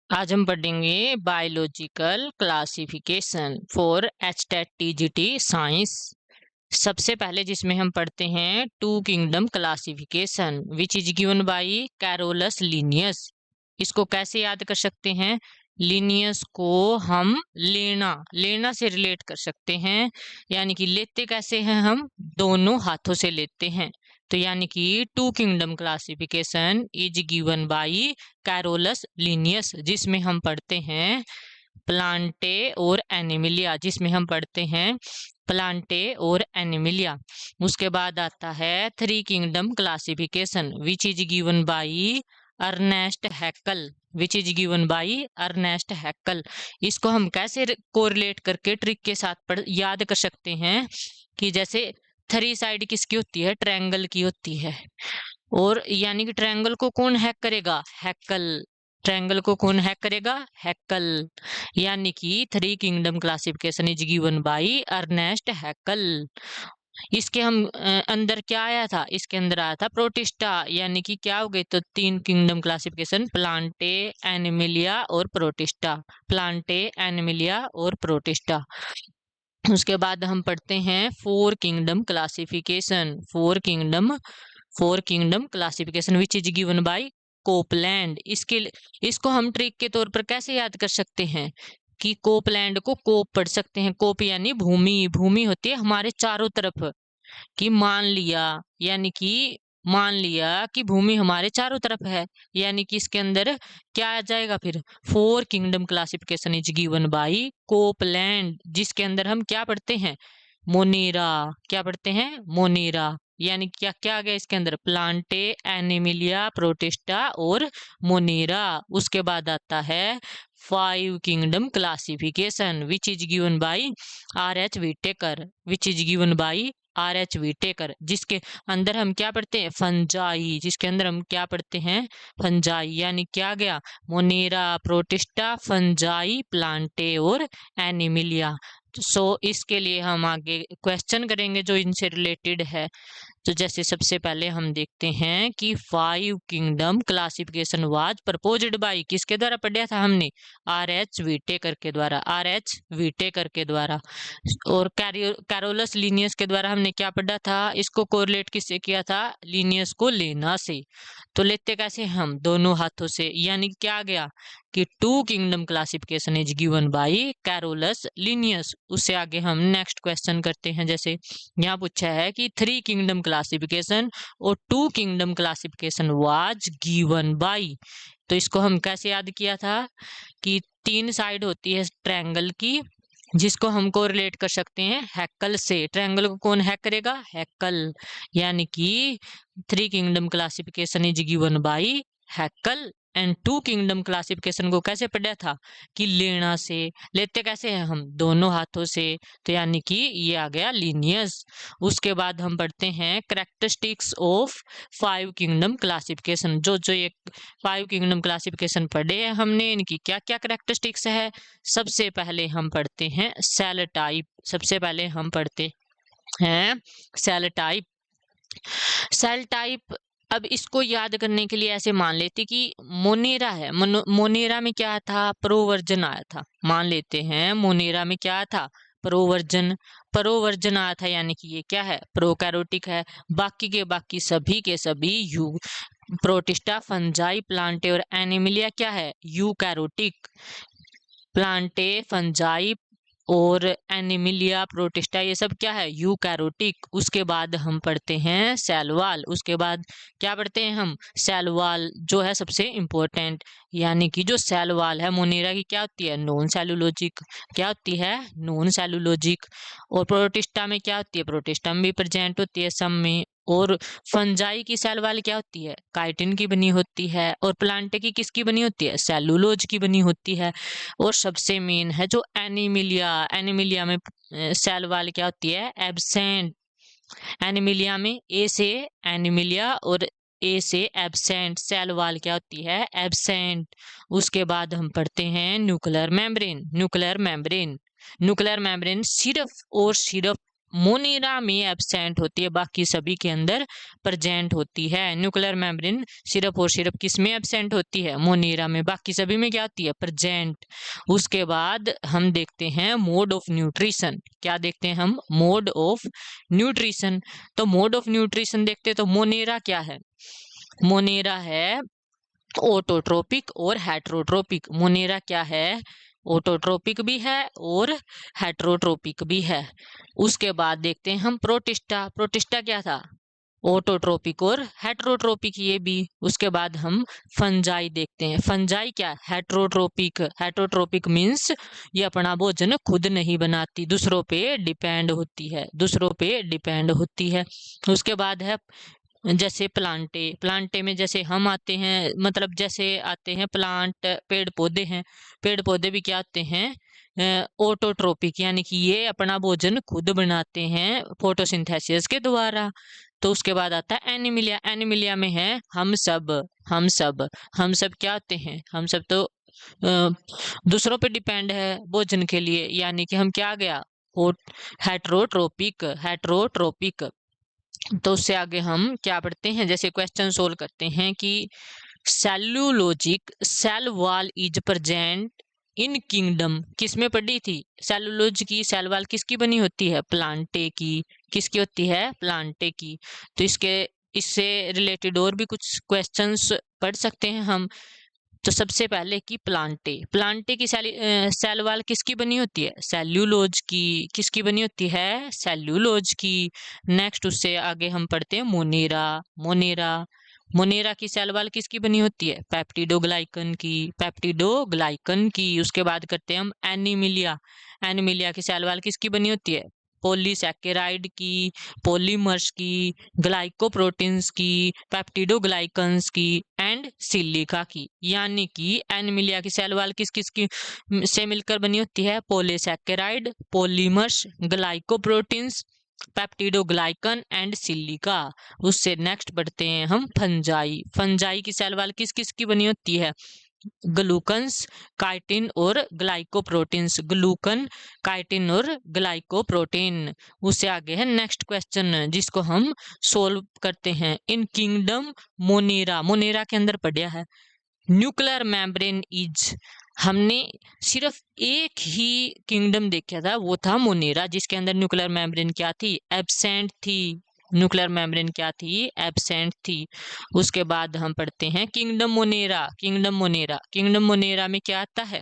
आज हम पढ़ेंगे biological classification for HTET TGT science. सबसे पहले जिसमें हम पढ़ते हैं two kingdom classification which is given by Carolus Linnaeus. इसको कैसे याद कर सकते हैं? लिनियस को हम लेना लेना से रिलेट कर सकते हैं, यानी कि लेते कैसे हैं हम? दोनों हाथों से लेते हैं। तो यानी कि two kingdom classification is given by Carolus Linnaeus, जिसमें हम पढ़ते हैं प्लांटे और एनिमिलिया, जिसमें हम पढ़ते हैं प्लांटे और एनिमिलिया। उसके बाद आता है three kingdom classification which is given by Ernest Haeckel, which is given by Ernest Haeckel. इसको हम कैसे कोरिलेट करके ट्रिक के साथ याद कर सकते हैं कि जैसे थ्री साइड किसकी होती है? ट्रायंगल की होती है। और यानी कि ट्रायंगल को कौन हैक करेगा? हैक्कल। ट्रायंगल को कौन हैक करेगा? हैक्कल। यानी कि three kingdom classification is given by Ernest Haeckel. इसके हम अंदर क्या आया था? इसके अंदर आया था प्रोटिस्टा, यानी कि क्या हो गए? तो तीन किंगडम क्लासिफिकेशन प्लांटे, एनिमिलिया और प्रोटिस्टा। प्लांटे, एनिमिलिया और प्रोटिस्टा। उसके बाद हम पढ़ते हैं four kingdom classification. Four kingdom classification which is given bye Copeland. इसको हम ट्रिक के तौर पर कैसे याद कर सकते हैं कि कोपलैंड को कोप पढ़ सकते हैं। कोप यानी भूमि, भूमि होती है हमारे चारों तरफ कि मान लिया कि भूमि हमारे चारों तरफ है, यानी कि इसके अंदर क्या आ जाएगा फिर? Four kingdom classification is given bye Copeland, जिसके अंदर हम क्या पढ़ते हैं? मोनेरा। क्या पढ़ते हैं? मोनेरा। यानी क्या क्या आ गया इसके अंदर? प्लांटे, एनिमिलिया, प्रोटिस्टा और मोनेरा। उसके बाद आता है five kingdom classification which is given by R H Whittaker, which is given by R H Whittaker, जिसके अंदर हम क्या पढ़ते हैं? फंजाई। जिसके अंदर हम क्या पढ़ते हैं? फंजाई। यानी क्या गया? मोनेरा, प्रोटिस्टा, फंजाई, प्लांटे और एनिमिलिया। सो इसके लिए हम आगे क्वेश्चन करेंगे जो इनसे रिलेटेड है। तो जैसे सबसे पहले हम देखते हैं कि five kingdom classification was proposed by, किसके द्वारा पढ़ा था हमने? आर एच विटेकर के द्वारा। आर एच विटेकर के द्वारा। और कैरोलस लिनियस के द्वारा हमने क्या पढ़ा था? इसको कोरिलेट किससे किया था? लिनियस को लेना से। तो लेते कैसे हम? दोनों हाथों से। यानी क्या आ गया कि two kingdom classification is given by Carolus Linnaeus. उससे आगे हम नेक्स्ट क्वेश्चन करते हैं। जैसे यहाँ पूछा है कि थ्री किंगडम क्लासिफिकेशन और two kingdom classification was given by. तो इसको हम कैसे याद किया था कि तीन साइड होती है ट्रायंगल की, जिसको हम कोरिलेट कर सकते हैं हैक्कल से। ट्रायंगल को कौन हैक करेगा? हैक्कल। यानी कि three kingdom classification is given by Haeckel and two kingdom classification को कैसे पढ़ा था? कि लेना से। लेते कैसे हैं हम? दोनों हाथों से। तो यानी कि ये आ गया लिनियस। उसके बाद हम पढ़ते हैं characteristics of five kingdom classification. जो ये फाइव किंगडम क्लासिफिकेशन पढ़े हैं हमने, इनकी क्या क्या कैरेक्टरिस्टिक्स है? सबसे पहले हम पढ़ते हैं सेल टाइप। सबसे पहले हम पढ़ते हैं सेल टाइप। सेल टाइप, अब इसको याद करने के लिए ऐसे मान लेते कि मोनेरा है। मोनेरा में क्या था? प्रोवर्जन आया था। मान लेते हैं मोनेरा में क्या था? प्रोवर्जन। प्रोवर्जन आया था, यानी कि ये क्या है? प्रोकैरोटिक है। बाकी के सभी के सभी यू प्रोटिस्टा, फंजाई, प्लांटे और एनिमिलिया क्या है? यूकैरोटिक। प्लांटे, फंजाई और एनिमिलिया, प्रोटिस्टा, ये सब क्या है? यूकैरोटिक। उसके बाद हम पढ़ते हैं सेल वॉल। उसके बाद क्या पढ़ते हैं हम? सेल वॉल, जो है सबसे इंपॉर्टेंट। यानी कि जो सेल वॉल है मोनेरा की क्या होती है? Non cellulosic. क्या होती है? Non cellulosic. और प्रोटिस्टा में क्या होती है? प्रोटिस्टा में भी प्रेजेंट होती है सब में। और फंजाई की सेल वॉल क्या होती है? काइटिन की बनी होती है। और प्लांटे की किसकी बनी होती है? सेलुलोज की बनी होती है। और सबसे मेन है जो एनिमिलिया। एनिमिलिया में सेल वॉल क्या होती है? एब्सेंट। एनिमिलिया में ए से एनिमिलिया और ए से एब्सेंट। सेल वॉल क्या होती है? एब्सेंट। उसके बाद हम पढ़ते हैं न्यूक्लियर मेम्ब्रेन। न्यूक्लियर मेम्ब्रेन सिर्फ और सिर्फ मोनेरा में एब्सेंट होती है, बाकी सभी के अंदर प्रेजेंट होती है। न्यूक्लियर मेम्ब्रेन सिर्फ और सिर्फ किस में एब्सेंट होती है? मोनेरा में, बाकी सभी में क्या होती है? प्रेजेंट। उसके बाद हम देखते हैं मोड ऑफ न्यूट्रिशन। क्या देखते हैं हम? Mode of nutrition. तो मोड ऑफ न्यूट्रिशन देखते हैं तो मोनेरा क्या है? मोनेरा है ऑटोट्रोपिक और हेटरोट्रोपिक। मोनेरा क्या है? ऑटोट्रोपिक भी है और हेटरोट्रोपिक भी है। उसके बाद देखते हैं हम प्रोटिस्टा। प्रोटिस्टा क्या था? ऑटोट्रोपिक और हेटरोट्रोपिक, ये भी। उसके बाद हम फंजाई देखते हैं। फंजाई क्या? हेटरोट्रोपिक। हेटरोट्रोपिक मीन्स ये अपना भोजन खुद नहीं बनाती, दूसरों पे डिपेंड होती है, दूसरों पे डिपेंड होती है। उसके बाद है जैसे प्लांटे। प्लांटे में जैसे हम आते हैं, मतलब जैसे आते हैं प्लांट, पेड़ पौधे हैं, पेड़ पौधे भी क्या आते हैं? ऑटोट्रोपिक, यानी कि ये अपना भोजन खुद बनाते हैं फोटोसिंथेसिस के द्वारा। तो उसके बाद आता है एनिमिलिया। एनिमिलिया में है हम सब। हम सब, हम सब क्या होते हैं? हम सब तो दूसरों पे डिपेंड है भोजन के लिए, यानी कि हम क्या आ गया? हेट्रोट्रोपिक। हेट्रोट्रोपिक। तो उससे आगे हम क्या पढ़ते हैं? जैसे क्वेश्चन सोल्व करते हैं कि cellulosic cell wall is present in kingdom. किसमें पढ़ी थी? सेलुलोज की सेल वॉल किसकी बनी होती है? प्लांटे की। किसकी होती है? प्लांटे की। तो इससे रिलेटेड और भी कुछ क्वेश्चंस पढ़ सकते हैं हम। तो सबसे पहले की प्लांटे। प्लांटे की सेल वॉल किसकी बनी होती है? सेल्यूलोज की। किसकी बनी होती है? सेल्यूलोज की। नेक्स्ट उससे आगे हम पढ़ते हैं मोनेरा। मोनेरा, मोनेरा की सेल वॉल किसकी बनी होती है? पेप्टिडोग्लाइकन की। पेप्टिडोग्लाइकन की। उसके बाद करते हैं हम एनीमिलिया। एनीमिलिया की सेल वॉल किसकी बनी होती है? पॉलीसैकेराइड की, पॉलीमर्स की, ग्लाइकोप्रोटीन्स की, पेप्टिडोग्लाइकन्स की एंड सिलिका की। यानी कि एनिमिलिया की सेल वॉल किस किस की से मिलकर बनी होती है? Polysaccharide, polymers, glycoproteins, peptidoglycan and silica. उससे नेक्स्ट बढ़ते हैं हम फंजाई। फंजाई की सेल वॉल किस किस की बनी होती है? ग्लूकन्स, काइटिन और ग्लाइकोप्रोटीन्स। ग्लूकन, काइटिन और ग्लाइकोप्रोटीन। उससे आगे है नेक्स्ट क्वेश्चन, जिसको हम सोल्व करते हैं। इन किंगडम मोनेरा। मोनेरा के अंदर पढ़ा है न्यूक्लियर मेम्ब्रेन इज। हमने सिर्फ एक ही किंगडम देखा था, वो था मोनेरा, जिसके अंदर न्यूक्लियर मेम्ब्रेन क्या थी? एब्सेंट थी। न्यूक्लियर मेम्ब्रेन क्या थी? एब्सेंट थी। उसके बाद हम पढ़ते हैं kingdom Monera. Kingdom Monera, kingdom Monera में क्या आता है?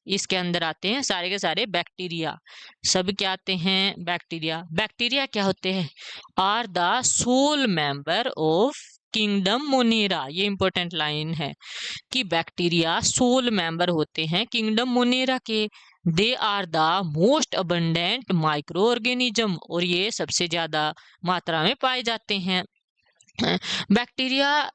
इसके अंदर आते हैं सारे के सारे बैक्टीरिया। सब क्या आते हैं? बैक्टीरिया। बैक्टीरिया क्या होते हैं? Are the sole member of kingdom Monera. ये इंपॉर्टेंट लाइन है कि बैक्टीरिया सोल मेंबर होते हैं किंगडम मोनेरा के। They are the most abundant microorganism, और ये सबसे ज्यादा मात्रा में पाए जाते हैं। बैक्टीरिया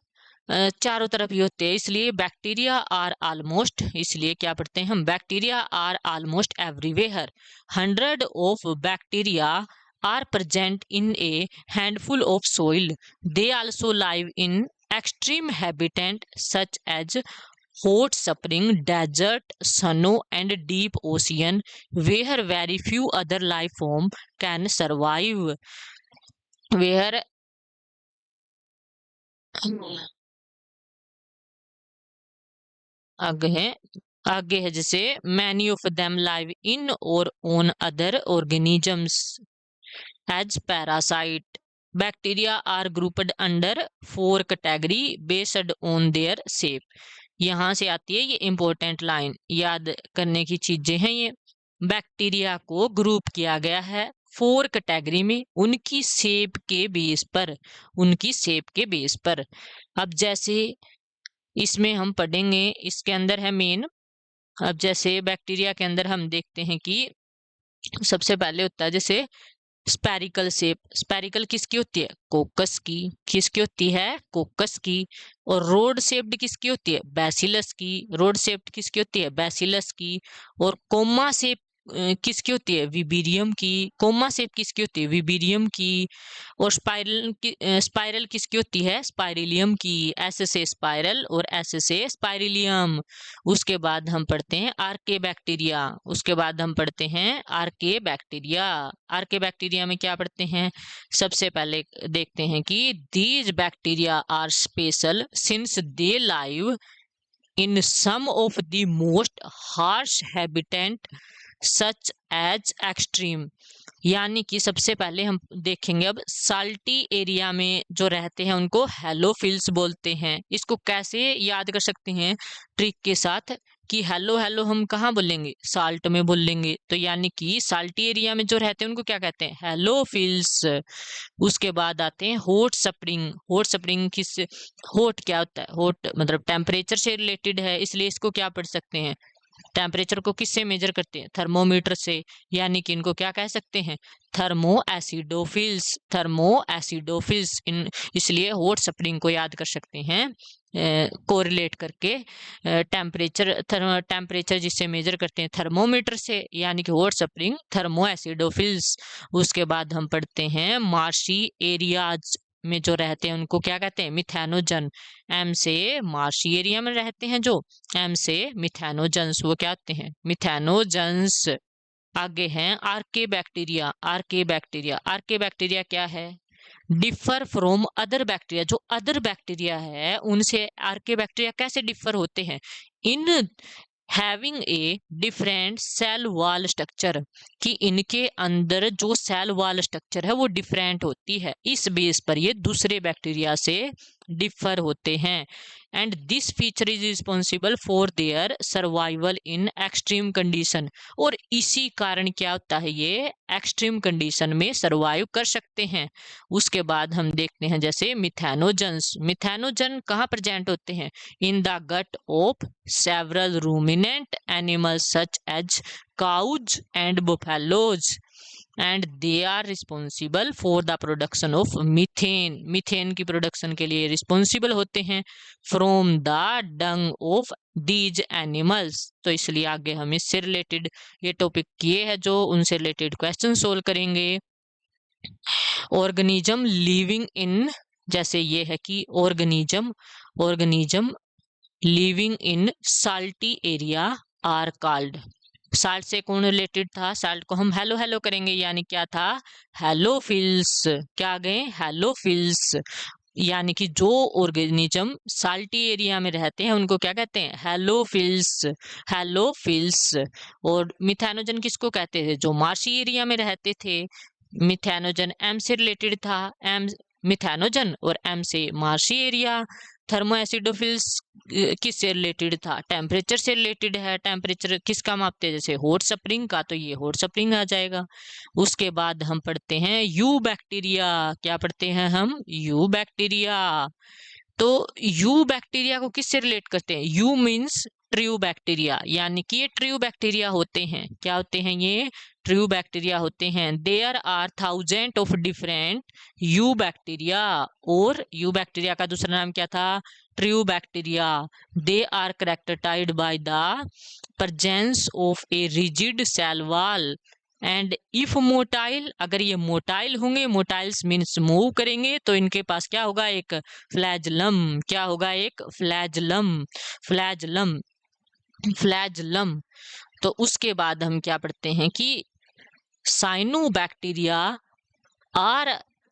चारों तरफ ही होते हैं, इसलिए बैक्टीरिया आर ऑलमोस्ट, इसलिए क्या पढ़ते हैं हम? Bacteria are almost everywhere. 100 of bacteria are present in a handful of soil. They also live in extreme habitat such as hot spring, desert, snow, and deep ocean, where very few other life form can survive. Where आगे है जैसे many of them live in or on other organisms as parasite. Bacteria are grouped under 4 category based on their shape. यहाँ से आती है ये important line, याद करने की चीजें हैं ये। बैक्टीरिया को ग्रुप किया गया है 4 कैटेगरी में, उनकी शेप के बेस पर, उनकी शेप के बेस पर। अब जैसे इसमें हम पढ़ेंगे, इसके अंदर है मेन। अब जैसे बैक्टीरिया के अंदर हम देखते हैं कि सबसे पहले होता है जैसे स्पेरिकल शेप। स्पेरिकल किसकी होती है? कोकस की। किसकी होती है? कोकस की। और रोड शेप्ड किसकी होती है? बैसिलस की। रोड शेप्ड किसकी होती है? बैसिलस की। और कोमा शेप किसकी होती है? विबीरियम की। कोमा शेप किसकी होती है? विबीरियम की। और स्पाइरल किसकी होती है? स्पाइरिलियम की। एस से स्पाइरल और एस से स्पाइरिलियम। उसके बाद हम पढ़ते हैं आर्के बैक्टीरिया। उसके बाद हम पढ़ते हैं आर्के बैक्टीरिया। आर्के बैक्टीरिया में क्या पढ़ते हैं? सबसे पहले देखते हैं कि these bacteria are special since they live in some of the most harsh habitat such as extreme। यानी कि सबसे पहले हम देखेंगे अब साल्टी एरिया में जो रहते हैं उनको हेलोफिल्स बोलते हैं। इसको कैसे याद कर सकते हैं? ट्रिक के साथ कि हेलो हेलो हम कहाँ बोलेंगे? साल्ट में बोलेंगे। तो यानी कि साल्टी एरिया में जो रहते हैं उनको क्या कहते हैं? हेलोफिल्स। उसके बाद आते हैं हॉट स्प्रिंग। हॉट स्प्रिंग किस, हॉट क्या होता है? हॉट मतलब टेम्परेचर से रिलेटेड है, इसलिए इसको क्या पढ़ सकते हैं? टेम्परेचर को किससे मेजर करते हैं? थर्मोमीटर से। यानी कि इनको क्या कह सकते हैं? Thermo acidophils. थर्मो एसिडोफिल्स इन, इसलिए हॉट स्प्रिंग को याद कर सकते हैं कोरिलेट करके टेम्परेचर जिससे मेजर करते हैं थर्मोमीटर से, यानी कि हॉट स्प्रिंग थर्मो एसिडोफिल्स। उसके बाद हम पढ़ते हैं मार्शी एरियाज में जो रहते हैं उनको क्या कहते हैं? मिथेनोजन। एम से मार्शी एरिया में रहते हैं जो, एम से मिथेनोजन्स, वो क्या होते हैं? मिथेनोजन्स। आगे हैं आर्के बैक्टीरिया। आर्के बैक्टीरिया, आर्के बैक्टीरिया क्या है? Differ from other bacteria. जो अदर बैक्टीरिया है उनसे आर्के बैक्टीरिया कैसे डिफर होते हैं? In having a different cell wall structure, कि इनके अंदर जो सेल वॉल स्ट्रक्चर है वो डिफरेंट होती है, इस बेस पर ये दूसरे बैक्टीरिया से डिफर होते हैं। And this feature is responsible for their survival in extreme condition. और इसी कारण क्या होता है? ये एक्सट्रीम कंडीशन में सर्वाइव कर सकते हैं। उसके बाद हम देखते हैं जैसे मिथेनोजन्स। मिथेनोजन कहाँ प्रेजेंट होते हैं? In the gut of several ruminant animals such as cows and buffaloes, and they are responsible for the production of methane। Methane की प्रोडक्शन के लिए रिस्पॉन्सिबल होते हैं from the Dang of these animals. तो इसलिए आगे हम इससे रिलेटेड ये टॉपिक किए हैं जो उनसे रिलेटेड क्वेश्चन सोल्व करेंगे। ऑर्गेनिज्म लिविंग इन, जैसे ये है कि organism living in salty area are called. Salt से कौन रिलेटेड था? साल्ट को हम हेलो हेलो करेंगे, यानी क्या था? हेलोफिल्स। क्या आ गए? हेलोफिल्स। यानी कि जो ऑर्गेनिज्म साल्टी एरिया में रहते हैं उनको क्या कहते हैं? हेलोफिल्स। हेलोफिल्स। और मिथेनोजन किसको कहते थे? जो मार्शी एरिया में रहते थे। मिथेनोजन एम से रिलेटेड था, एम मिथेनोजन, और एम से मार्शी एरिया। थर्मो एसिडोफिल्स किससे रिलेटेड था? टेम्परेचर से रिलेटेड है। टेम्परेचर किसका मापते हैं? जैसे हॉट स्प्रिंग का, तो ये हॉट स्प्रिंग आ जाएगा। उसके बाद हम पढ़ते हैं यू बैक्टीरिया। क्या पढ़ते हैं हम? You bacteria. तो यू बैक्टीरिया को किससे रिलेट करते हैं? यू मीन्स ट्रू बैक्टीरिया, यानी कि ये ट्रू बैक्टीरिया होते हैं। क्या होते हैं ये? ट्रू बैक्टीरिया होते हैं। There are thousand of different eubacteria. और यू बैक्टीरिया का दूसरा नाम क्या था? True bacteria. They are characterised by the presence of a rigid cell wall and if motile. अगर ये मोटाइल होंगे, मोटाइल्स मीन्स मूव करेंगे, तो इनके पास क्या होगा? एक फ्लैजलम। क्या होगा? एक फ्लैजलम। फ्लैजलम। फ्लैजलम। तो उसके बाद हम क्या पढ़ते हैं कि cyanobacteria are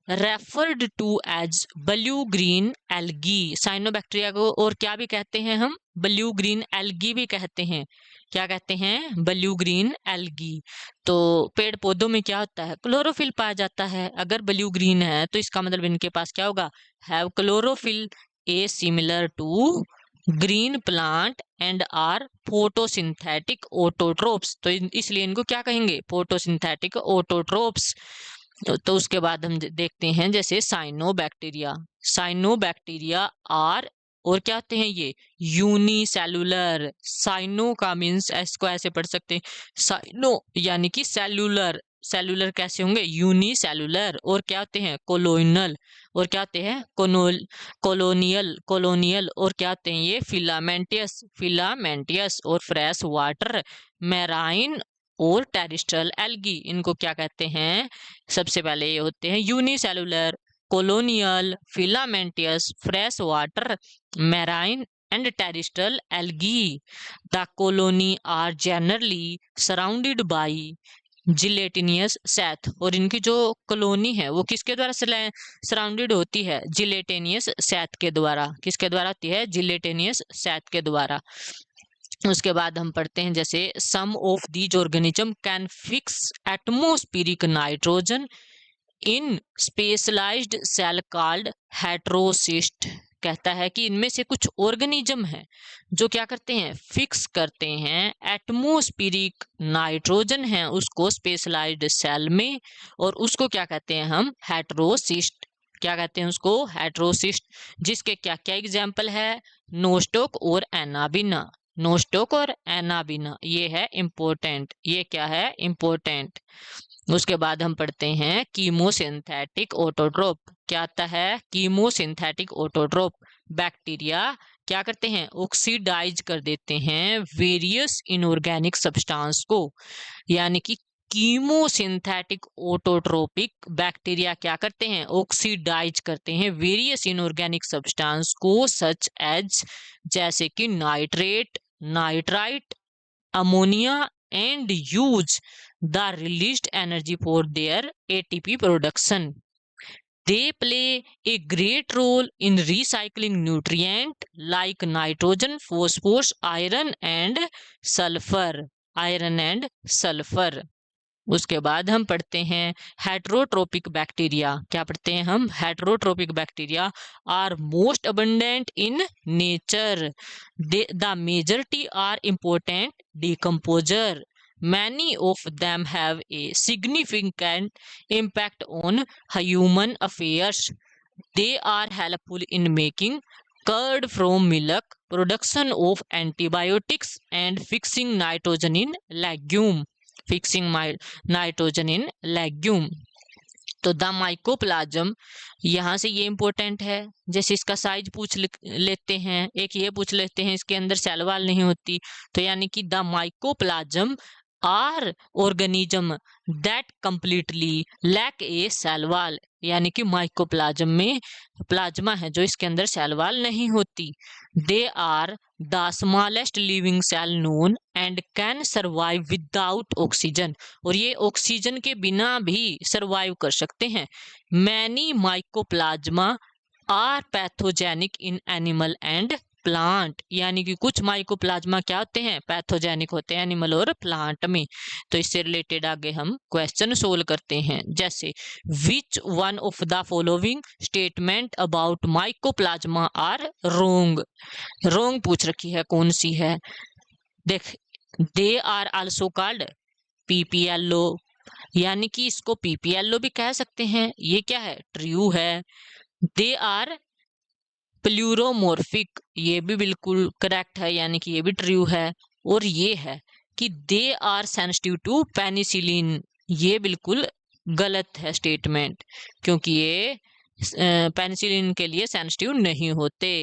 referred to as blue green algae. Cyanobacteria को और क्या भी कहते हैं हम? ब्लू ग्रीन एल्गी भी कहते हैं। क्या कहते हैं? Blue green algae. तो पेड़ पौधों में क्या होता है? क्लोरोफिल पाया जाता है। अगर ब्लू ग्रीन है तो इसका मतलब इनके पास क्या होगा? Have chlorophyll a similar to green plant and are photosynthetic autotrophs. तो इसलिए इनको क्या कहेंगे? Photosynthetic autotrophs. तो उसके बाद हम देखते हैं जैसे साइनोबैक्टीरिया। साइनोबैक्टीरिया आर, और क्या होते हैं ये? यूनिसेलुलर। साइनो का मीन्स इसको ऐसे पढ़ सकते हैं साइनो, यानी कि सेलुलर। सेलुलर कैसे होंगे? यूनिसेलुलर। और क्या होते हैं? कोलोनल। और क्या होते हैं? कोलोनियल। कोलोनियल। और क्या होते हैं ये? फिलामेंटियस। फिलामेंटियस। और फ्रेश वाटर मैराइन और टेरेस्ट्रियल एल्गी, इनको क्या कहते हैं? सबसे पहले ये होते हैं unicellular, colonial, filamentous, freshwater, marine and terrestrial algae. The colony are generally surrounded by gelatinous Seth, और इनकी जो कॉलोनी है वो किसके द्वारा सराउंडेड होती है? जिलेटेनियस सैथ के द्वारा। किसके द्वारा होती है? जिलेटेनियस सैथ के द्वारा। उसके बाद हम पढ़ते हैं जैसे some of these organism can fix atmospheric nitrogen in specialised cell called heterocyst. कहता है कि इनमें से कुछ ऑर्गेनिज्म हैं जो क्या करते हैं? फिक्स करते हैं एटमोस्फिरिक नाइट्रोजन है उसको स्पेशलाइज्ड सेल में, और उसको क्या कहते हैं हम? हेटेरोसिस्ट। क्या कहते हैं उसको? हेटेरोसिस्ट। जिसके क्या क्या एग्जाम्पल है? नोस्टोक और एनाबिना। नोस्टोक और एनाबिना ये है इंपॉर्टेंट। ये क्या है? इंपॉर्टेंट। उसके बाद हम पढ़ते हैं कीमोसिंथेटिक ऑटोट्रोप। क्या आता है? Chemosynthetic autotroph. बैक्टीरिया क्या करते हैं? ऑक्सीडाइज कर देते हैं वेरियस इनऑर्गेनिक सब्सटेंस को, यानी कि कीमोसिंथेटिक ऑटोट्रोपिक बैक्टीरिया क्या करते हैं? ऑक्सीडाइज करते हैं वेरियस इनऑर्गेनिक सब्सटेंस को, सच एज जैसे कि nitrate, nitrite, ammonia, and use the released energy for their ATP production. They play a great role in recycling nutrient like nitrogen, phosphorus, iron and sulfur. Iron and sulfur. उसके बाद हम पढ़ते हैं हेटेरोट्रोपिक bacteria. क्या पढ़ते हैं हम? Heterotrophic bacteria are most abundant in nature. The majority are important decomposer. Many of them have a significant impact on human affairs. They are helpful in making curd from milk, production of antibiotics, and fixing nitrogen in legume. Fixing nitrogen in legume. तो the mycoplasma, यहाँ से ये important है। जैसे इसका size पूछ लेते हैं, एक ये पूछ लेते हैं इसके अंदर सेल वॉल नहीं होती, तो यानी कि the mycoplasm are organism that completely lack a cell wall, यानी कि माइकोप्लाज्म में प्लाज्मा है जो इसके अंदर सेल वॉल नहीं होती। They are the smallest living cell known and can survive without oxygen, और ये ऑक्सीजन के बिना भी सर्वाइव कर सकते हैं। Many mycoplasma are pathogenic in animal and plant, यानी कि कुछ माइकोप्लाज्मा क्या होते हैं? पैथोजेनिक होते हैं एनिमल और प्लांट में। तो इससे रिलेटेड आगे हम क्वेश्चन सोल्व करते हैं। जैसे which one of the following statement about mycoplasma are wrong. Wrong पूछ रखी है, कौन सी है? देख, they are also called PPLO, यानी कि इसको पीपीएलओ भी कह सकते हैं। ये क्या है? ट्रू है। दे आर प्लूरोमॉर्फिक, ये भी बिल्कुल करेक्ट है, यानी कि ये भी ट्रू है। और ये है कि they are sensitive to penicillin, ये बिल्कुल गलत है स्टेटमेंट, क्योंकि ये पेनिसिलिन के लिए सेंसिटिव नहीं होते।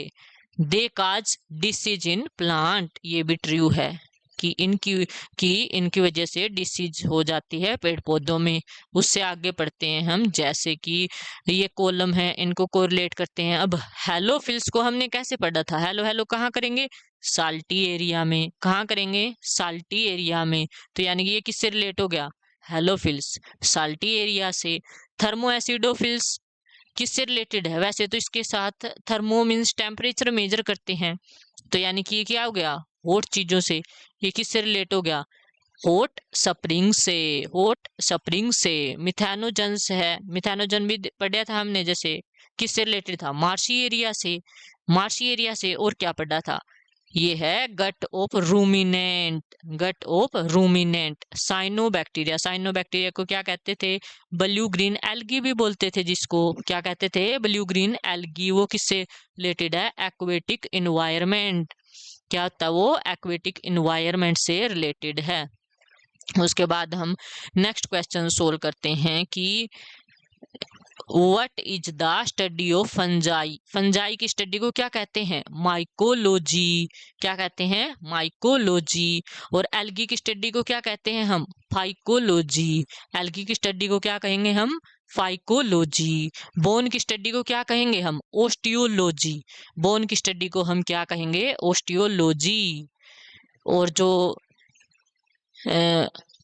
दे काज डिसीज इन प्लांट, ये भी ट्रू है कि इनकी वजह से डिसीज हो जाती है पेड़ पौधों में। उससे आगे पढ़ते हैं हम, जैसे कि ये कॉलम है, इनको कोरिलेट करते हैं। अब हेलोफिल्स को हमने कैसे पढ़ा था? हेलो हेलो कहाँ करेंगे? साल्टी एरिया में। कहाँ करेंगे? साल्टी एरिया में। तो यानी कि ये किससे रिलेट हो गया? हेलोफिल्स साल्टी एरिया से। थर्मो एसिडोफिल्स किससे रिलेटेड है? वैसे तो इसके साथ थर्मो मीन्स टेम्परेचर मेजर करते हैं, तो यानी कि ये क्या हो गया? हॉट चीजों से। ये किससे रिलेट हो गया? हॉट स्प्रिंग से। हॉट स्प्रिंग से। मिथेनोजन्स है, मिथेनोजन भी पढ़ा था हमने, जैसे किससे रिलेटेड था? मार्शी एरिया से। मार्शी एरिया से। और क्या पढ़ा था? ये है gut of ruminant. Gut of ruminant. Cyanobacteria. Cyanobacteria को क्या कहते थे? ब्लू ग्रीन एल्गी भी बोलते थे, जिसको क्या कहते थे? Blue green algae. वो किससे रिलेटेड है? Aquatic environment. क्या होता है वो? एक्वेटिक इन्वायरमेंट से रिलेटेड है। उसके बाद हम नेक्स्ट क्वेश्चन सोल्व करते हैं कि what is the study of fungi, fungi की स्टडी को क्या कहते हैं? माइकोलॉजी। क्या कहते हैं? माइकोलॉजी। और एल्गी की स्टडी को क्या कहते हैं हम? फाइकोलॉजी। एल्गी की स्टडी को क्या कहेंगे हम? फाइकोलॉजी। बोन की स्टडी को क्या कहेंगे हम? ओस्टियोलॉजी। बोन की स्टडी को हम क्या कहेंगे? ओस्टियोलॉजी। और जो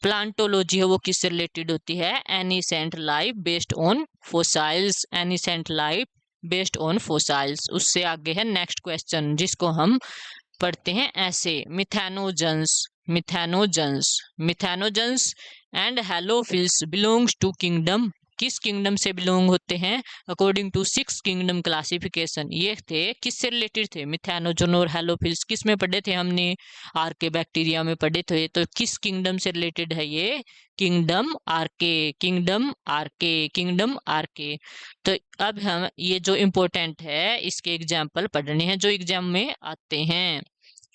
प्लांटोलॉजी है वो किससे रिलेटेड होती है? Ancient life based on fossils. Ancient life based on fossils. उससे आगे है नेक्स्ट क्वेश्चन जिसको हम पढ़ते हैं ऐसे। Methanogens, methanogens, methanogens and halophiles belongs to kingdom, किस किंगडम से बिलोंग होते हैं? According to 6 kingdom classification. ये थे किससे रिलेटेड थे? मिथेनोजन और हेलोफिल्स। किस में पढ़े थे हमने? आर्के बैक्टीरिया में पढ़े थे। तो किस किंगडम से रिलेटेड है ये? Kingdom archaea, kingdom archaea, kingdom archaea. तो अब हम ये जो इम्पोर्टेंट है इसके एग्जाम्पल पढ़ने हैं जो एग्जाम में आते हैं।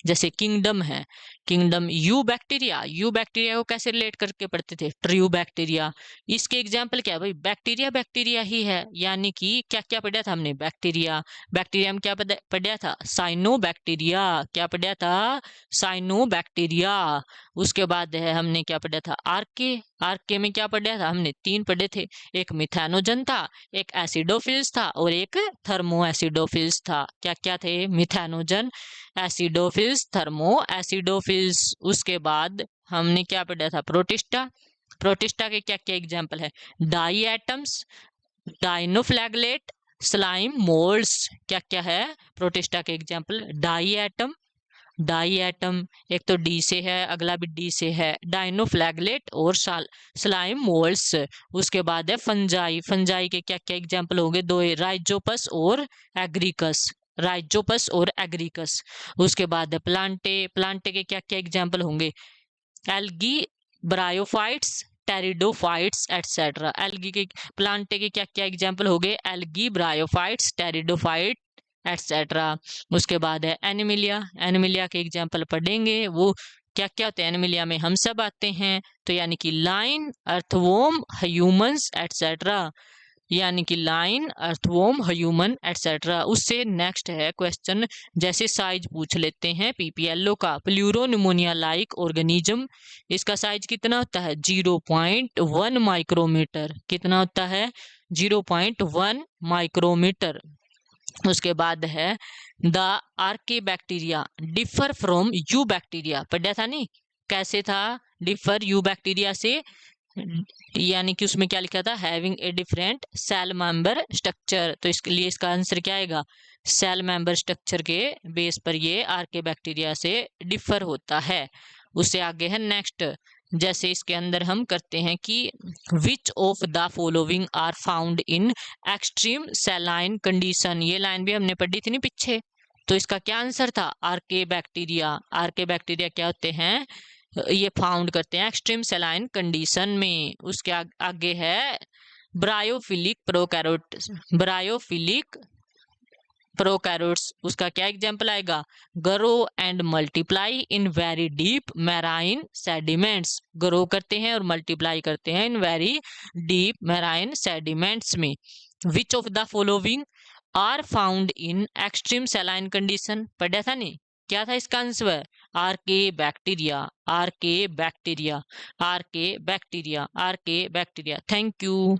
जैसे किंगडम है, kingdom you bacteria, you bacteria को कैसे रिलेट करके पढ़ते थे? True bacteria. इसके एग्जाम्पल क्या है भाई? बैक्टीरिया बैक्टीरिया ही है, यानी कि क्या क्या पढ़ा था हमने? बैक्टीरिया। बैक्टीरिया में क्या पढ़ा था? Cyanobacteria. क्या पढ़ा था? Cyanobacteria. उसके बाद है हमने क्या पढ़ा था? आर्के। आर्के में क्या पढ़ा था हमने? 3 पढ़े थे। एक मिथेनोजन था, एक एसिडोफिल्स था और एक थर्मो एसिडोफिल्स था। क्या क्या थे? Methanogen, acidophils, thermo acidophils. उसके बाद हमने क्या पढ़ा था? प्रोटिस्टा। प्रोटिस्टा के क्या क्या एग्जाम्पल है? Diatoms, dinoflagellate, slime moulds. क्या क्या है प्रोटिस्टा के example? Diatom, diatom एक तो डी से है, अगला भी डी से है, डाइनोफ्लैगलेट और स्लाइम मोल्ड्स। उसके बाद है फंजाई। फंजाई के क्या क्या एग्जाम्पल होंगे? 2, राइजोपस और एग्रीकस, राइजोपस और एग्रीकस। उसके बाद है प्लांटे। प्लांटे के क्या क्या एग्जाम्पल होंगे? Algae, bryophytes, pteridophytes etcetera. Algae के, प्लांटे के क्या क्या एग्जाम्पल हो गए? Algae, bryophytes, pteridophyte etcetera. उसके बाद है एनिमिलिया। एनिमिलिया के एग्जाम्पल पढ़ेंगे, वो क्या क्या होते हैं एनिमिलिया में, हम सब आते हैं। तो यानी कि लाइन, अर्थवोम, ह्यूमंस एटसेट्रा। यानी कि लाइन, अर्थवोम, ह्यूमन एटसेट्रा। उससे नेक्स्ट है क्वेश्चन, जैसे साइज पूछ लेते हैं पीपीएलओ का। प्लूरोनिमोनिया लाइक ऑर्गेनिज्म, इसका साइज कितना होता है? 0.1 माइक्रोमीटर। कितना होता है? 0.1 माइक्रोमीटर। उसके बाद है the archaea bacteria differ from eubacteria. पढ़ा था नहीं? कैसे था डिफर यू बैक्टीरिया से? यानी कि उसमें क्या लिखा था? Having a different cell member structure. तो इसके लिए इसका आंसर क्या आएगा? सेल मेंबर स्ट्रक्चर के बेस पर ये आर्के बैक्टीरिया से डिफर होता है। उससे आगे है नेक्स्ट, जैसे इसके अंदर हम करते हैं कि which of the following are found in extreme saline condition. ये लाइन भी हमने पढ़ी थी नहीं पीछे। तो इसका क्या आंसर था? आर्के बैक्टीरिया। आर्के बैक्टीरिया क्या होते हैं? ये फाउंड करते हैं एक्सट्रीम सेलाइन कंडीशन में। उसके आगे है ब्रायोफिलिक प्रोकैरोट, ब्रायोफिलिक प्रोकैरोट्स। उसका क्या एग्जाम्पल आएगा? Grow and multiply in very deep marine sediments. Grow करते हैं और मल्टीप्लाई करते हैं in very deep marine sediments में। Which of the following are found in extreme saline condition. पढ़ा था नहीं? क्या था इसका answer? Archaea bacteria, आर्के bacteria, आर्के bacteria, आर्के bacteria. Thank you.